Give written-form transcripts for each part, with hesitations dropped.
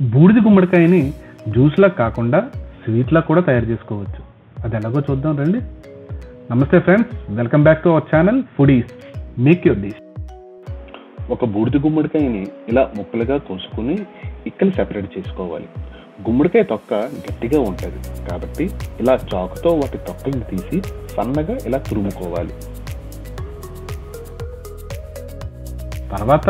బూడిద గుమ్మడికాయని జ్యూస్లా కాకుండా స్వీట్లా కూడా తయారు చేసుకోవచ్చు. అది ఎలాగో చూద్దాం రండి. నమస్తే friends, welcome back to our channel foodies make your dish. ఒక బూడిద గుమ్మడికాయని ఇలా ముక్కలుగా కోసుకుని ఇక్కలు సెపరేట్ చేసుకోవాలి. గుమ్మడికాయ తొక్క గట్టిగా ఉంటుంది కాబట్టి ఇలా చాకుతో వాటి తొక్కలను తీసి సన్నగా ఇలా తురుముకోవాలి. తర్వాత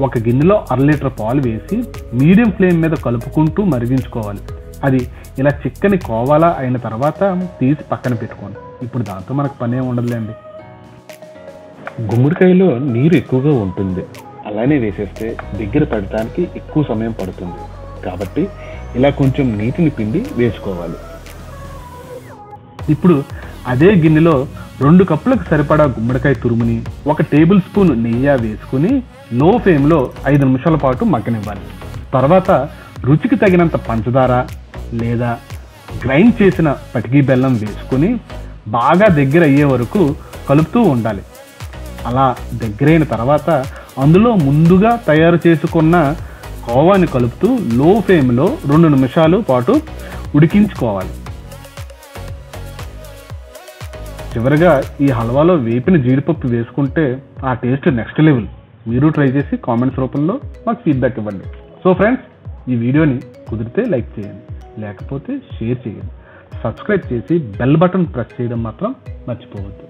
ఒక గిన్నెలో 1/2 లీటర్ పాలు వేసి మీడియం ఫ్లేమ్ మీద కలుపుకుంటూ మరిగించుకోవాలి. అది ఇలా చిక్కని కోవాలా అయిన తర్వాత తీసి పక్కన పెట్టుకోండి. ఇప్పుడు దాంతో మనకు పని ఏమి ఉండదులేండి. గుమ్మడికాయలో నీరు ఎక్కువగా ఉంటుంది, అలానే వేసేస్తే దగ్గర పడటానికి ఎక్కువ సమయం పడుతుంది కాబట్టి ఇలా కొంచెం నీటిని పిండి వేసుకోవాలి. ఇప్పుడు అదే గిన్నెలో 2 కప్పులకు సరిపడా గుమ్మడికాయ తురుముని 1 టేబుల్ స్పూన్ నెయ్యి వేసుకుని లో ఫ్లేమ్లో 5 నిమిషాల పాటు మగ్గనివ్వాలి. తర్వాత రుచికి తగినంత పంచదార లేదా గ్రైండ్ చేసిన పటికీ బెల్లం వేసుకుని బాగా దగ్గర అయ్యే వరకు కలుపుతూ ఉండాలి. అలా దగ్గరైన తర్వాత అందులో ముందుగా తయారు చేసుకున్న కోవాని కలుపుతూ లో ఫ్లేమ్లో 2 నిమిషాల పాటు ఉడికించుకోవాలి. చివరిగా ఈ హల్వాలో వేపిన జీడిపప్పు వేసుకుంటే ఆ టేస్ట్ నెక్స్ట్ లెవెల్. మీరు ట్రై చేసి కామెంట్స్ రూపంలో మాకు ఫీడ్బ్యాక్ ఇవ్వండి. సో ఫ్రెండ్స్, ఈ వీడియోని కుదిరితే లైక్ చేయండి, లేకపోతే షేర్ చేయండి, సబ్స్క్రైబ్ చేసి బెల్ బటన్ ప్రెస్ చేయడం మాత్రం మర్చిపోవద్దు.